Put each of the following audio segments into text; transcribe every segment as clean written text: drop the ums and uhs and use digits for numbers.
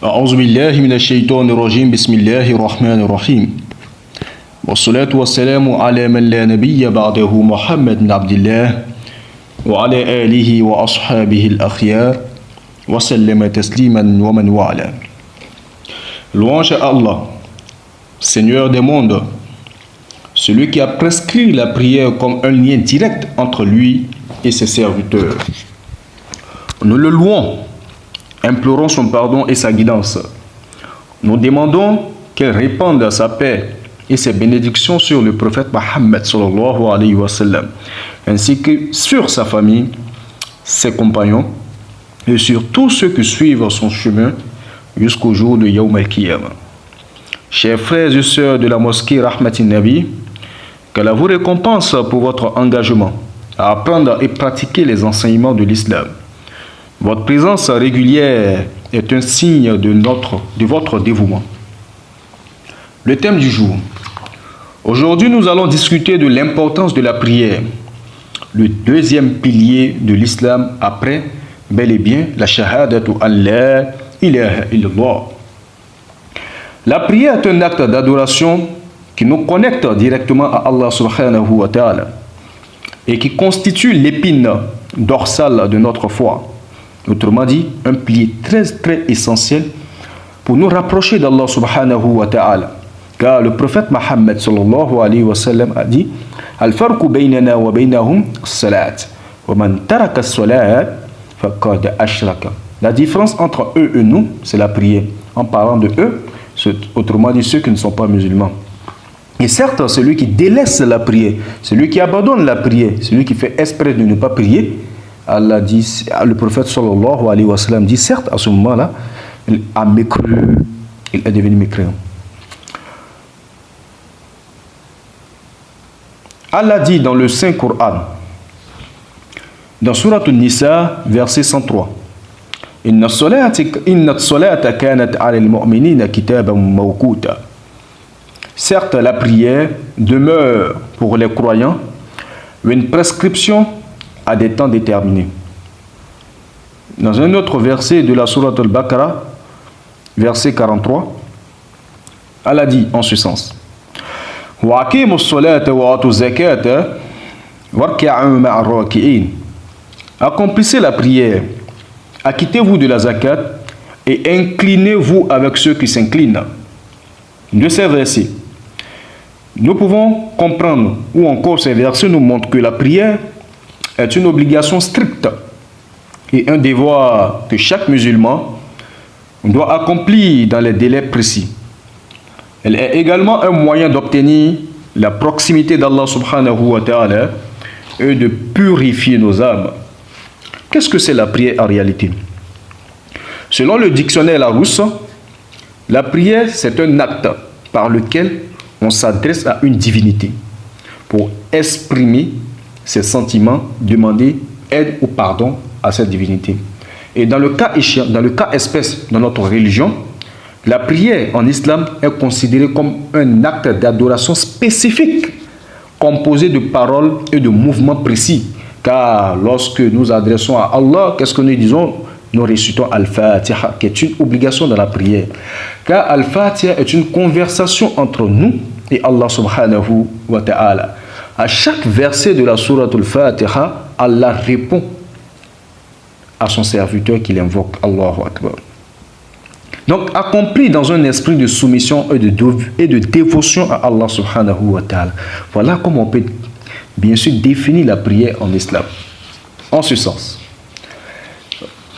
أعوذ بالله من الشيطان الرجيم بسم الله الرحمن الرحيم والصلاة والسلام على من لا نبي بعده محمد بن عبد الله وعلى آله وأصحابه الأخيار وسلم تسليما ومن والاه. Louange à Allah, Seigneur des mondes, celui qui a prescrit la prière comme un lien direct entre lui et ses serviteurs. Nous le louons, implorons son pardon et sa guidance. Nous demandons qu'il répande sa paix et ses bénédictions sur le prophète Mohammed sallallahu alayhi wa sallam, ainsi que sur sa famille, ses compagnons et sur tous ceux qui suivent son chemin jusqu'au jour de Yawm al-Qiyamah. Chers frères et sœurs de la mosquée Rahmatin Nabi, qu'Allah vous récompense pour votre engagement à apprendre et pratiquer les enseignements de l'islam. Votre présence régulière est un signe de votre dévouement. Le thème du jour. Aujourd'hui, nous allons discuter de l'importance de la prière, le deuxième pilier de l'islam après, bel et bien, la shahadatu an la ilaha illallah. La prière est un acte d'adoration qui nous connecte directement à Allah subhanahu wa ta'ala et qui constitue l'épine dorsale de notre foi. Autrement dit, un pilier très essentiel pour nous rapprocher d'Allah subhanahu wa ta'ala. Car le prophète Mohammed sallallahu alayhi wa sallam a dit Al-farqu baynana wa baynahum as-salat wa man taraka as-salat faqad ashraka. La différence entre eux et nous, c'est la prière. En parlant de eux, autrement dit ceux qui ne sont pas musulmans. Et certes, celui qui délaisse la prière, celui qui abandonne la prière, celui qui fait exprès de ne pas prier, Allah dit, le prophète sallallahu alayhi wa sallam dit, certes, à ce moment-là, il a mécru, il est devenu mécréant. Allah dit dans le Saint Coran, dans Surat An-Nisa, verset 103, Inna as-salata kanat 'ala al-mu'minina kitaban mawquta. Certes, la prière demeure pour les croyants une prescription à des temps déterminés. Dans un autre verset de la Sourate Al-Baqarah, verset 43, Allah dit en ce sens Wa aqimus salata wa atu zakata warka'u ma'a ar-raki'in. Accomplissez la prière, acquittez-vous de la zakat et inclinez-vous avec ceux qui s'inclinent. De ces versets, nous pouvons comprendre, ou encore ces versets nous montrent que la prière est une obligation stricte et un devoir que chaque musulman doit accomplir dans les délais précis. Elle est également un moyen d'obtenir la proximité d'Allah subhanahu wa ta'ala et de purifier nos âmes. Qu'est-ce que c'est la prière en réalité? Selon le dictionnaire Larousse, la prière c'est un acte par lequel on s'adresse à une divinité pour exprimer ses sentiments, demander aide ou pardon à cette divinité. Et dans le cas espèce de notre religion, la prière en islam est considérée comme un acte d'adoration spécifique, composé de paroles et de mouvements précis. Car lorsque nous adressons à Allah, qu'est-ce que nous disons? Nous récitons Al-Fatiha, qui est une obligation dans la prière. Car Al-Fatiha est une conversation entre nous et Allah subhanahu wa ta'ala. À chaque verset de la sourate Al-Fatiha, Allah répond à son serviteur qu'il invoque. Allahu Akbar. Donc, accompli dans un esprit de soumission et de dévotion à Allah subhanahu wa ta'ala. Voilà comment on peut bien sûr définir la prière en islam. En ce sens,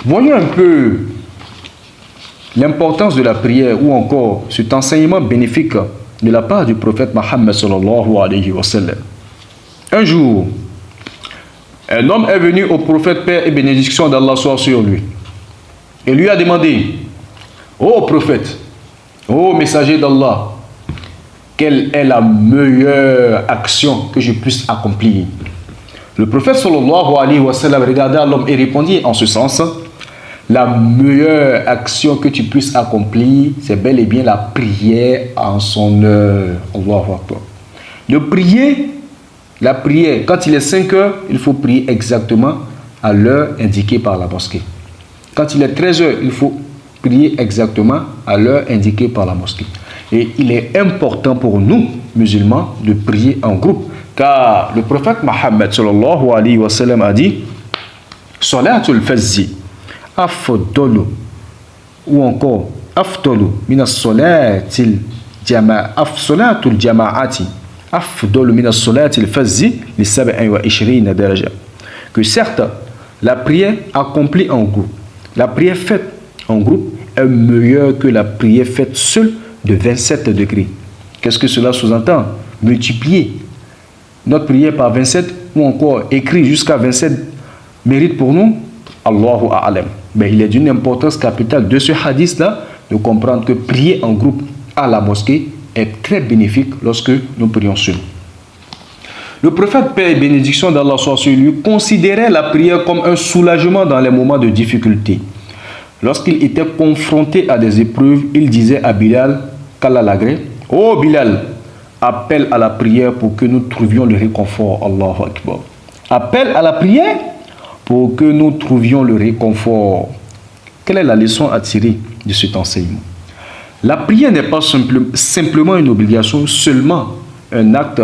voyons un peu l'importance de la prière ou encore cet enseignement bénéfique de la part du prophète Mohammed sallallahu alayhi wa sallam. Un jour, un homme est venu au prophète, paix et bénédiction d'Allah soit sur lui, et lui a demandé: ô prophète, ô messager d'Allah, quelle est la meilleure action que je puisse accomplir? Le prophète sallallahu alayhi wa sallam regarda l'homme et répondit en ce sens: la meilleure action que tu puisses accomplir, c'est bel et bien la prière en son heure. Allahu Akbar. De prier, la prière, quand il est 5 heures, il faut prier exactement à l'heure indiquée par la mosquée. Quand il est 13 heures, il faut prier exactement à l'heure indiquée par la mosquée. Et il est important pour nous, musulmans, de prier en groupe. Car le prophète Mohammed sallallahu alayhi wa sallam a dit Salatul fazzi afdalu ou encore afdalu min as-salatil jama'ati afdalu min as-salatil fazzi li 27 daraja. Que certes, la prière accomplie en groupe, la prière faite en groupe est meilleure que la prière faite seule de 27 degrés. Qu'est-ce que cela sous-entend? Multiplier notre prière par 27 ou encore écrit jusqu'à 27 mérite pour nous, Allahu A'lam. Mais il est d'une importance capitale de ce hadith-là de comprendre que prier en groupe à la mosquée est très bénéfique lorsque nous prions seuls. Le prophète, paix et bénédiction d'Allah soit sur lui, considérait la prière comme un soulagement dans les moments de difficulté. Lorsqu'il était confronté à des épreuves, il disait à Bilal, qu'Allah l'agrée, « Oh Bilal, appelle à la prière pour que nous trouvions le réconfort. » Allahu Akbar. Appelle à la prière pour que nous trouvions le réconfort. Quelle est la leçon à tirer de cet enseignement? La prière n'est pas simplement une obligation, seulement un acte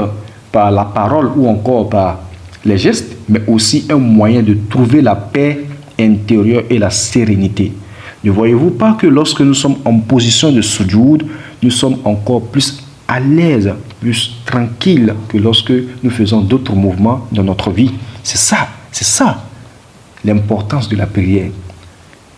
par la parole ou encore par les gestes, mais aussi un moyen de trouver la paix intérieure et la sérénité. Ne voyez-vous pas que lorsque nous sommes en position de sujoud, nous sommes encore plus à l'aise, plus tranquilles que lorsque nous faisons d'autres mouvements dans notre vie? C'est ça l'importance de la prière.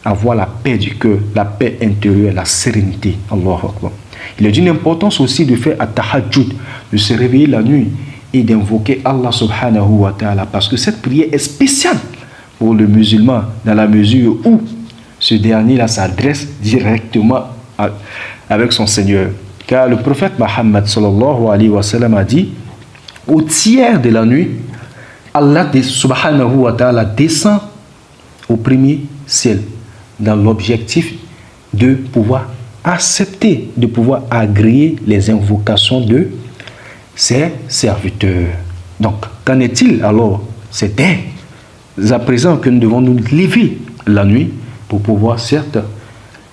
Avoir la paix du cœur, la paix intérieure, la sérénité. Allahu Akbar. Il est d'une importance aussi de faire at-tahajjud, de se réveiller la nuit et d'invoquer Allah subhanahu wa ta'ala, parce que cette prière est spéciale pour le musulman dans la mesure où ce dernier-là s'adresse directement avec son Seigneur. Car le prophète Mohammed sallallahu alayhi wa sallam a dit, au tiers de la nuit, Allah subhanahu wa ta'ala descend au premier ciel dans l'objectif de pouvoir accepter, de pouvoir agréer les invocations de ses serviteurs. Donc, qu'en est-il alors? C'est dès à présent que nous devons nous lever la nuit pour pouvoir certes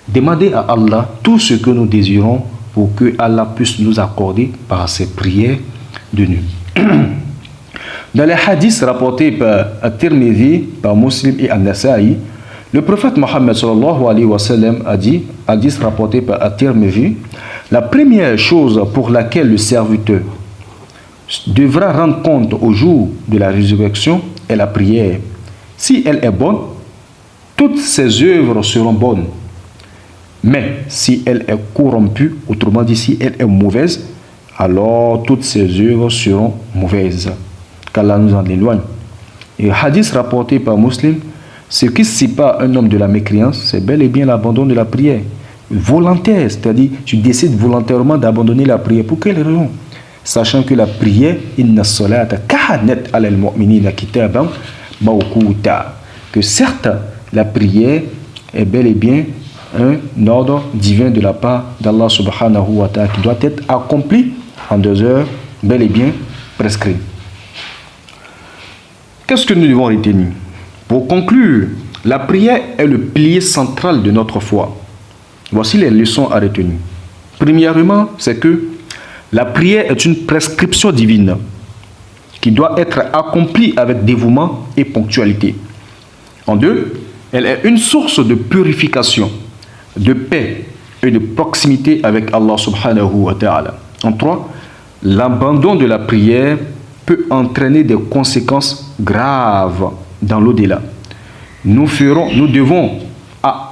demander à Allah tout ce que nous désirons pour que Allah puisse nous accorder par ses prières de nuit. Dans les hadiths rapportés par At-Tirmidhi, par Muslim et An-Nasa'i, le prophète Mohammed sallallahu alayhi wa sallam a dit, hadith rapporté par At-Tirmidhi, la première chose pour laquelle le serviteur devra rendre compte au jour de la résurrection est la prière. Si elle est bonne, toutes ses œuvres seront bonnes. Mais si elle est corrompue, autrement dit, si elle est mauvaise, alors toutes ses œuvres seront mauvaises. Qu'Allah nous en éloigne. Et hadith rapporté par Muslim, ce qui sépare un homme de la mécréance, c'est bel et bien l'abandon de la prière. Volontaire, c'est-à-dire tu décides volontairement d'abandonner la prière. Pour quelle raison? Sachant que la prière, inna salata kanat alal mu'minina kitaban mawquta. Que certes, la prière est bel et bien un ordre divin de la part d'Allah subhanahu wa ta'ala qui doit être accompli en 2 heures, bel et bien prescrites. Qu'est-ce que nous devons retenir? Pour conclure, la prière est le pilier central de notre foi. Voici les leçons à retenir. Premièrement, c'est que la prière est une prescription divine qui doit être accomplie avec dévouement et ponctualité. En 2, elle est une source de purification, de paix et de proximité avec Allah subhanahu wa ta'ala. En 3, l'abandon de la prière peut entraîner des conséquences graves dans l'au-delà. Nous devons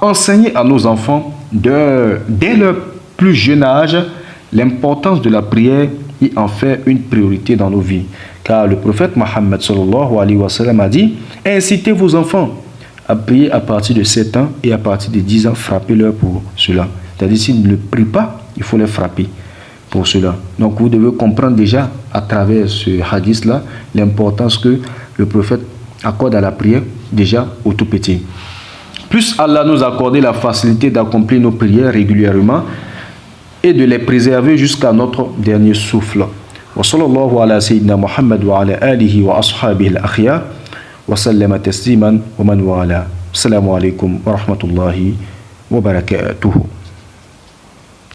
enseigner à nos enfants dès leur plus jeune âge l'importance de la prière et en faire une priorité dans nos vies. Car le prophète Mohammed sallallahu alayhi wa sallam a dit, incitez vos enfants à prier à partir de 7 ans et à partir de 10 ans, frappez-leur pour cela. C'est-à-dire s'ils ne prient pas, il faut les frapper pour cela. Donc vous devez comprendre déjà à travers ce hadith-là l'importance que le prophète accorde à la prière déjà au tout petit. Plus Allah nous accorde la facilité d'accomplir nos prières régulièrement et de les préserver jusqu'à notre dernier souffle. Wa sallallahu ala sayyidina Muhammad wa ala alihi wa ashabihi al-akhyar wa sallama tasliman wa man wala. Assalamu alaikum wa rahmatullahi wa wa barakatuh.